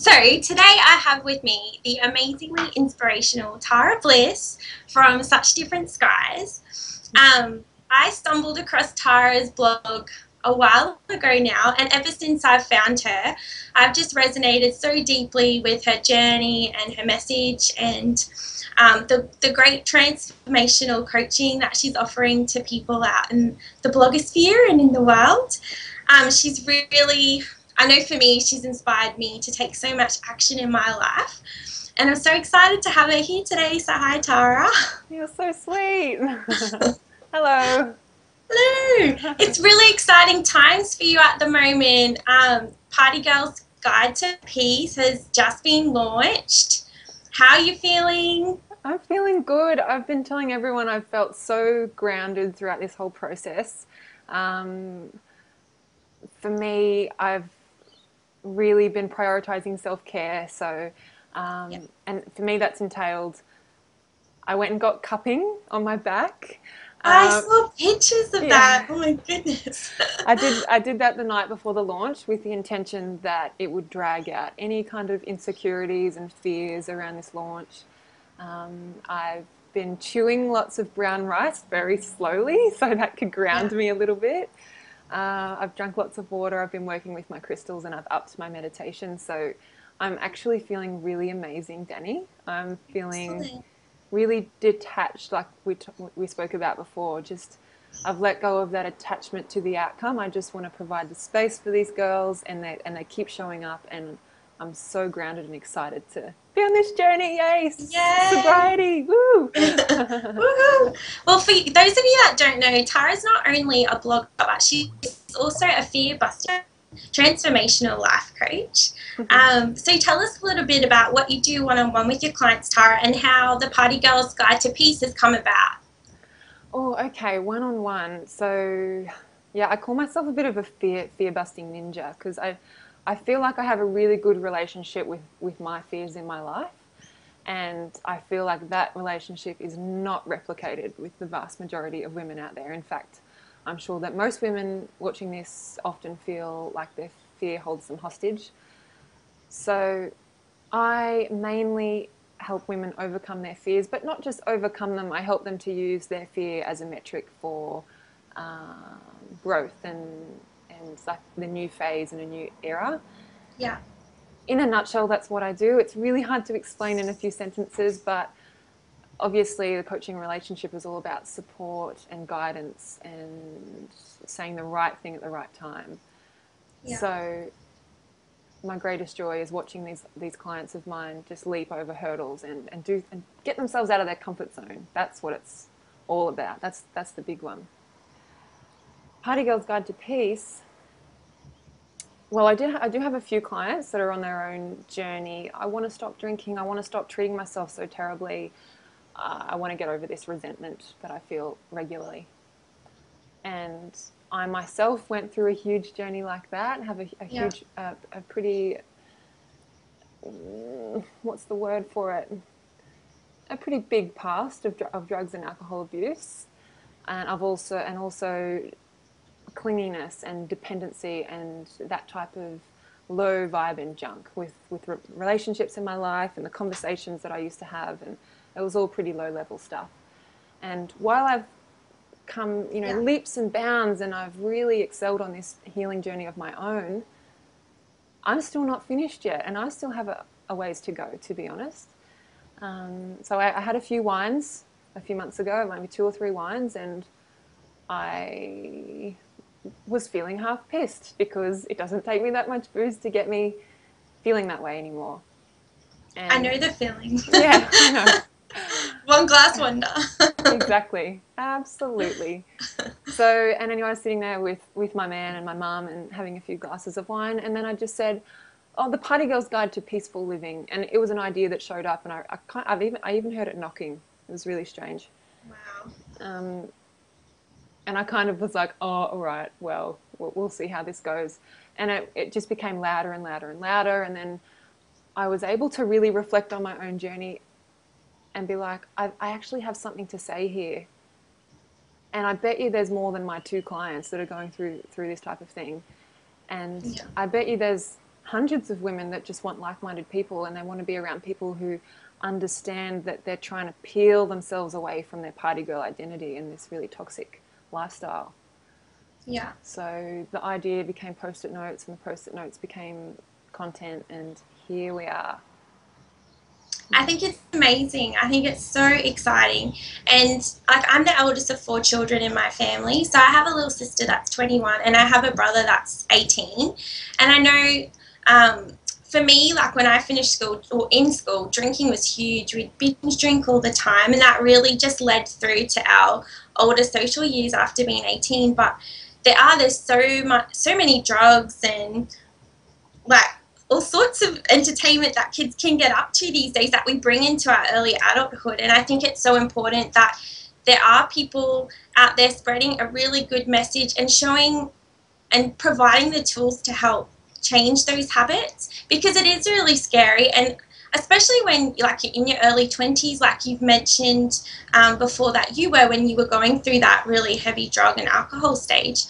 So today I have with me the amazingly inspirational Tara Bliss from Such Different Skies. I stumbled across Tara's blog a while ago now, and ever since I've found her, I've just resonated so deeply with her journey and her message and the great transformational coaching that she's offering to people out in the blogosphere and in the world. She's really, I know for me, she's inspired me to take so much action in my life. And I'm so excited to have her here today. So hi, Tara. You're so sweet. Hello. Hello. It's really exciting times for you at the moment. Party Girl's Guide to Peace has just been launched. How are you feeling? I'm feeling good. I've been telling everyone I've felt so grounded throughout this whole process. For me, I've really been prioritizing self-care. So, Yep. and for me, that's entailed, I went and got cupping on my back. I Um, saw pictures of that. yeah. Oh my goodness. I did that the night before the launch with the intention that it would drag out any kind of insecurities and fears around this launch. I've been chewing lots of brown rice very slowly so that could ground Yeah. me a little bit. I've drunk lots of water. I've been working with my crystals and I've upped my meditation. So I'm actually feeling really amazing, Danny. I'm feeling Excellent. really detached, like we spoke about before. Just I've let go of that attachment to the outcome. I just want to provide the space for these girls, and they keep showing up, and I'm so grounded and excited to be on this journey. Yay, Yay. sobriety, woo! Woohoo! Well, for those of you that don't know, Tara's not only a blogger, but she's also a fear buster, transformational life coach. So tell us a little bit about what you do one-on-one with your clients, Tara, and how the Party Girls Guide to Peace has come about. Oh, okay, one on one. So, yeah, I call myself a bit of a fear busting ninja because I feel like I have a really good relationship with my fears in my life. And I feel like that relationship is not replicated with the vast majority of women out there. In fact, I'm sure that most women watching this often feel like their fear holds them hostage. So I mainly help women overcome their fears, but not just overcome them. I help them to use their fear as a metric for growth and like the new phase and a new era. Yeah. In a nutshell, that's what I do. It's really hard to explain in a few sentences, but obviously the coaching relationship is all about support and guidance and saying the right thing at the right time. Yeah. So my greatest joy is watching these clients of mine just leap over hurdles and get themselves out of their comfort zone. That's what it's all about. That's the big one. Party Girl's Guide to Peace. Well, I do have a few clients that are on their own journey. I want to stop drinking. I want to stop treating myself so terribly. I want to get over this resentment that I feel regularly. And I myself went through a huge journey like that and have a Yeah. huge, a pretty, what's the word for it? A pretty big past of drugs and alcohol abuse. And also clinginess and dependency and that type of low vibe and junk with relationships in my life and the conversations that I used to have, and it was all pretty low level stuff. And while I've come, Yeah. leaps and bounds and I've really excelled on this healing journey of my own, I'm still not finished yet, and I still have a ways to go, to be honest. So I had a few wines a few months ago, maybe 2 or 3 wines, and I was feeling half pissed because it doesn't take me that much booze to get me feeling that way anymore. I And know the feeling. yeah, I know. One glass wonder. Exactly. Absolutely. So, and anyway, I was sitting there with my man and my mum and having a few glasses of wine. And then I just said, oh, the Party Girl's Guide to Peaceful Living. And it was an idea that showed up, and I even heard it knocking. It was really strange. Wow. Um, and I kind of was like, oh, all right, well, we'll see how this goes. And it just became louder and louder and louder. And then I was able to really reflect on my own journey and be like, I actually have something to say here. And I bet you there's more than my 2 clients that are going through this type of thing. And Yeah. I bet you there's hundreds of women that just want like-minded people, and they want to be around people who understand that they're trying to peel themselves away from their party girl identity and this really toxic lifestyle. Yeah. So the idea became post-it notes, and the post-it notes became content, and here we are. I think it's amazing. I think it's so exciting. And like I'm the eldest of 4 children in my family. So I have a little sister that's 21 and I have a brother that's 18. And I know for me, like when I finished school or in school, drinking was huge. We'd binge drink all the time, and that really just led through to our older social years after being 18. But there's so many drugs and like all sorts of entertainment that kids can get up to these days that we bring into our early adulthood. And I think it's so important that there are people out there spreading a really good message and showing and providing the tools to help change those habits, because it is really scary. And especially when like you're in your early 20s, like you've mentioned before that you were when you were going through that really heavy drug and alcohol stage,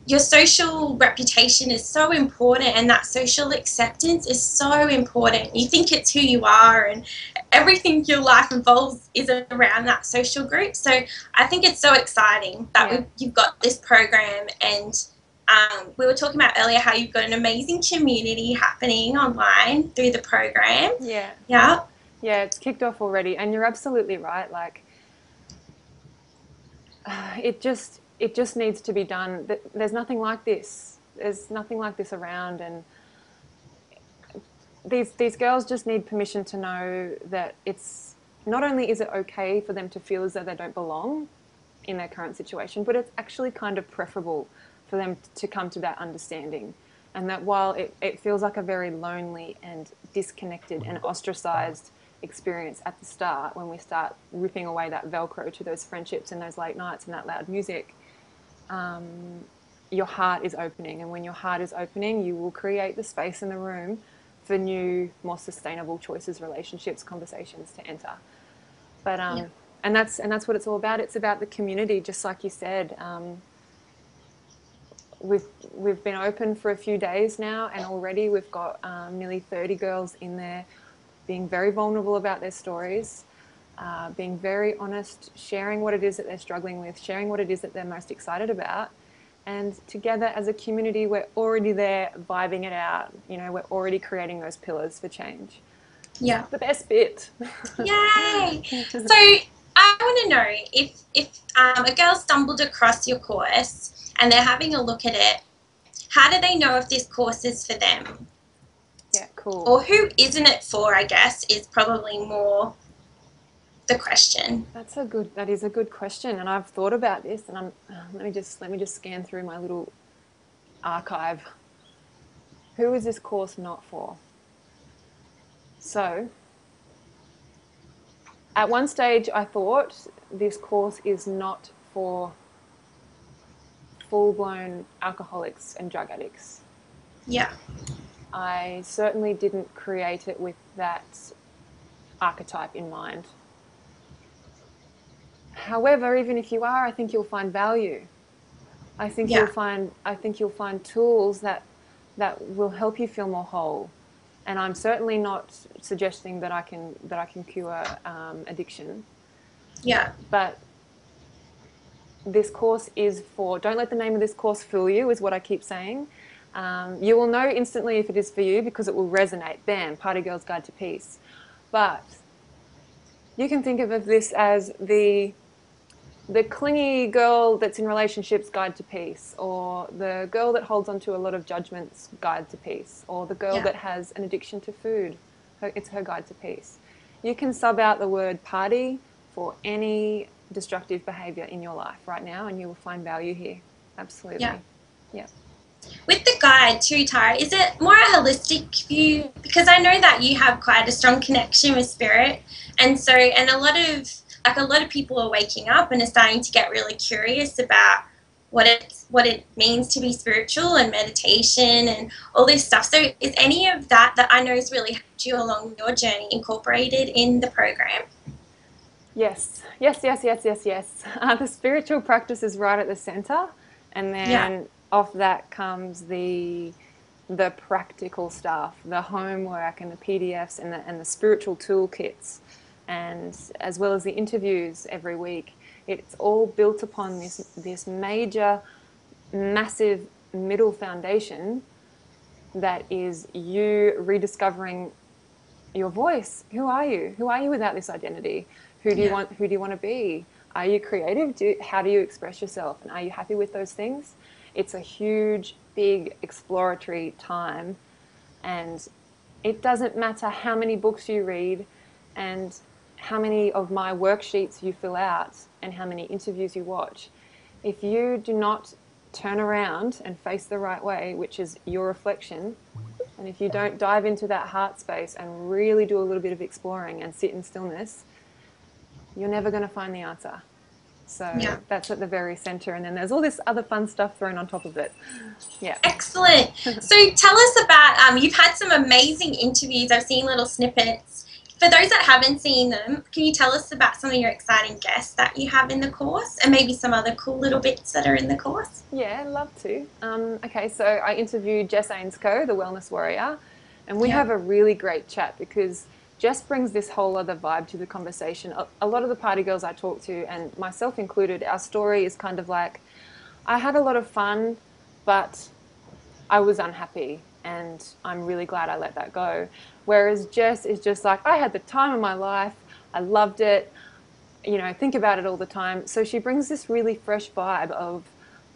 your social reputation is so important, and that social acceptance is so important. You think it's who you are, and everything your life involves is around that social group. So I think it's so exciting that you've got this program. And we were talking about earlier how you've got an amazing community happening online through the program. Yeah. Yeah. Yeah, it's kicked off already, and you're absolutely right. Like, it just needs to be done. There's nothing like this. There's nothing like this around, and these girls just need permission to know that it's not only is it okay for them to feel as though they don't belong in their current situation, but it's actually kind of preferable for them to come to that understanding. And that while it feels like a very lonely and disconnected and ostracized experience at the start, when we start ripping away that Velcro to those friendships and those late nights and that loud music, your heart is opening. And when your heart is opening, you will create the space in the room for new, more sustainable choices, relationships, conversations to enter. But and that's what it's all about. It's about the community, just like you said. We've been open for a few days now, and already we've got nearly 30 girls in there being very vulnerable about their stories, being very honest, sharing what it is that they're struggling with, sharing what it is that they're most excited about. And together as a community, we're already there vibing it out. You know, we're already creating those pillars for change. Yeah. The best bit. Yay! So I want to know if a girl stumbled across your course and they're having a look at it, how do they know if this course is for them? Yeah, cool. Or who isn't it for, I guess, is probably more the question. That is a good question, and I've thought about this, and let me just scan through my little archive. Who is this course not for? So, at one stage I thought this course is not for full-blown alcoholics and drug addicts. Yeah. I certainly didn't create it with that archetype in mind. However, even if you are, I think you'll find value. I think you'll find tools that will help you feel more whole. And I'm certainly not suggesting that I can cure addiction. Yeah. But this course is for, don't let the name of this course fool you, is what I keep saying. You will know instantly if it is for you because it will resonate. Bam, Party Girl's Guide to Peace. But you can think of this as the clingy girl that's in relationships guide to peace, or the girl that holds on to a lot of judgments guide to peace, or the girl that has an addiction to food. It's her guide to peace. You can sub out the word party for any destructive behavior in your life right now, and you will find value here. Absolutely. Yeah. With the guide too, Tara, is it more a holistic view? Because I know that you have quite a strong connection with spirit, and a lot of people are waking up and are starting to get really curious about what it means to be spiritual and meditation and all this stuff. So is any of that I know has really helped you along your journey incorporated in the program? Yes. The spiritual practice is right at the center, and then off that comes the the practical stuff, the homework and the PDFs and the spiritual toolkits, and as well as the interviews every week. It's all built upon this major, massive middle foundation that is you rediscovering your voice. Who are you? Who are you without this identity? Who do you want? Who do you want to be? Are you creative? How do you express yourself? And are you happy with those things? It's a huge, big exploratory time, and it doesn't matter how many books you read and how many of my worksheets you fill out and how many interviews you watch. If you do not turn around and face the right way, which is your reflection, and if you don't dive into that heart space and really do a little bit of exploring and sit in stillness, you're never going to find the answer. So that's at the very center, and then there's all this other fun stuff thrown on top of it. Yeah. Excellent. So tell us about, you've had some amazing interviews. I've seen little snippets. For those that haven't seen them, can you tell us about some of your exciting guests that you have in the course, and maybe some other cool little bits that are in the course? Yeah, I'd love to. Okay, so I interviewed Jess Ainscoe, the wellness warrior, and we have a really great chat because Jess brings this whole other vibe to the conversation. A lot of the party girls I talk to, and myself included, our story is kind of like, I had a lot of fun, but I was unhappy, and I'm really glad I let that go. Whereas Jess is just like, I had the time of my life, I loved it, you know, think about it all the time. So she brings this really fresh vibe of,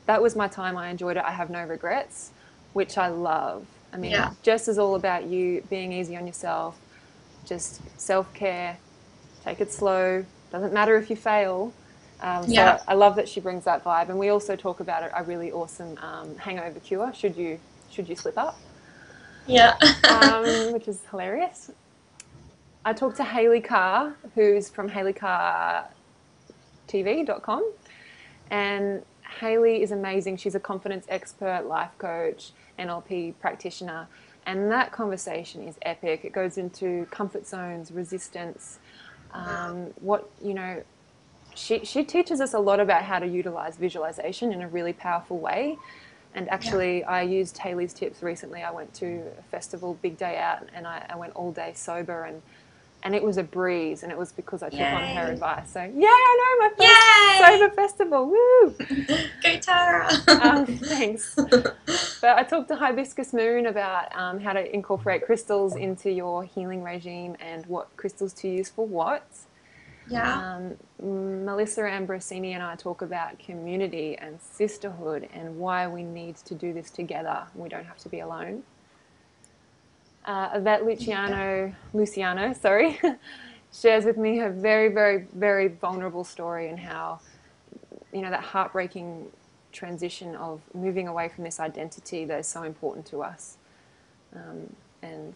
that was my time, I enjoyed it, I have no regrets, which I love. I mean, Jess is all about you being easy on yourself, just self-care, take it slow, doesn't matter if you fail. So I love that she brings that vibe. And we also talk about a really awesome hangover cure should you slip up. Which is hilarious. I talked to Hayley Carr, who's from HayleyCarrTV.com, and Hayley is amazing. She's a confidence expert, life coach, NLP practitioner, and that conversation is epic. It goes into comfort zones, resistance, she teaches us a lot about how to utilize visualization in a really powerful way. And actually, I used Hayley's tips recently. I went to a festival, big day out, and I went all day sober, and it was a breeze, and it was because I took on her advice. So, I know, my first sober festival, woo! Go Tara! Thanks. But I talked to Hibiscus Moon about how to incorporate crystals into your healing regime and what crystals to use for what. Melissa Ambrosini and I talk about community and sisterhood and why we need to do this together. We don't have to be alone. Yvette Luciano, shares with me her very, very, very vulnerable story and how, you know, that heartbreaking transition of moving away from this identity that is so important to us. And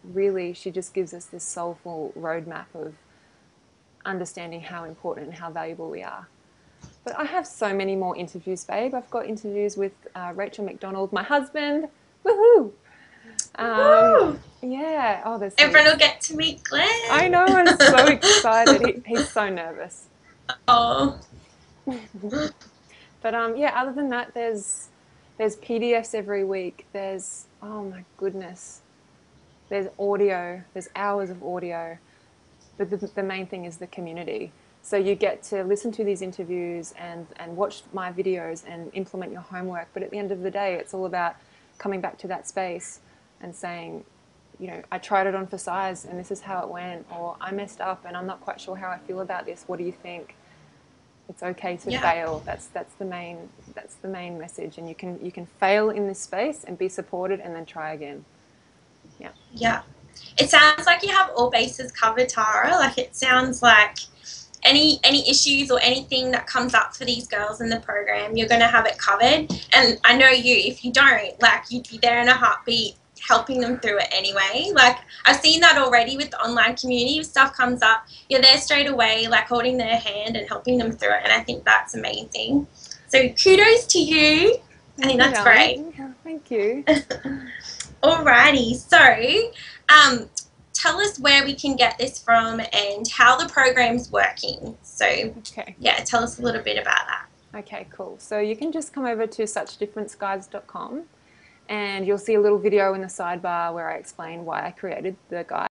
really, she just gives us this soulful roadmap of understanding how important and how valuable we are. But I have so many more interviews, babe. I've got interviews with Rachel McDonald, my husband. Woohoo! Yeah. Oh, there's everyone will get to meet Glenn. I know. I'm so excited. He's so nervous. Oh. But other than that, there's PDFs every week. There's, oh my goodness, there's audio. There's hours of audio. But the main thing is the community. So you get to listen to these interviews and watch my videos and implement your homework. But at the end of the day, it's all about coming back to that space and saying, you know, I tried it on for size and this is how it went, or I messed up and I'm not quite sure how I feel about this. What do you think? It's okay to fail. That's the main message. And you can fail in this space and be supported and then try again. Yeah. It sounds like you have all bases covered, Tara. Like, it sounds like any issues or anything that comes up for these girls in the program, you're going to have it covered. And I know you, if you don't, like, you'd be there in a heartbeat helping them through it anyway. Like, I've seen that already with the online community. If stuff comes up, you're there straight away, like holding their hand and helping them through it. And I think that's amazing. So kudos to you. I think that's great. Thank you. Alrighty. So, tell us where we can get this from and how the program's working. So, tell us a little bit about that. Okay, cool. So you can just come over to suchdifferentskies.com and you'll see a little video in the sidebar where I explain why I created the guide.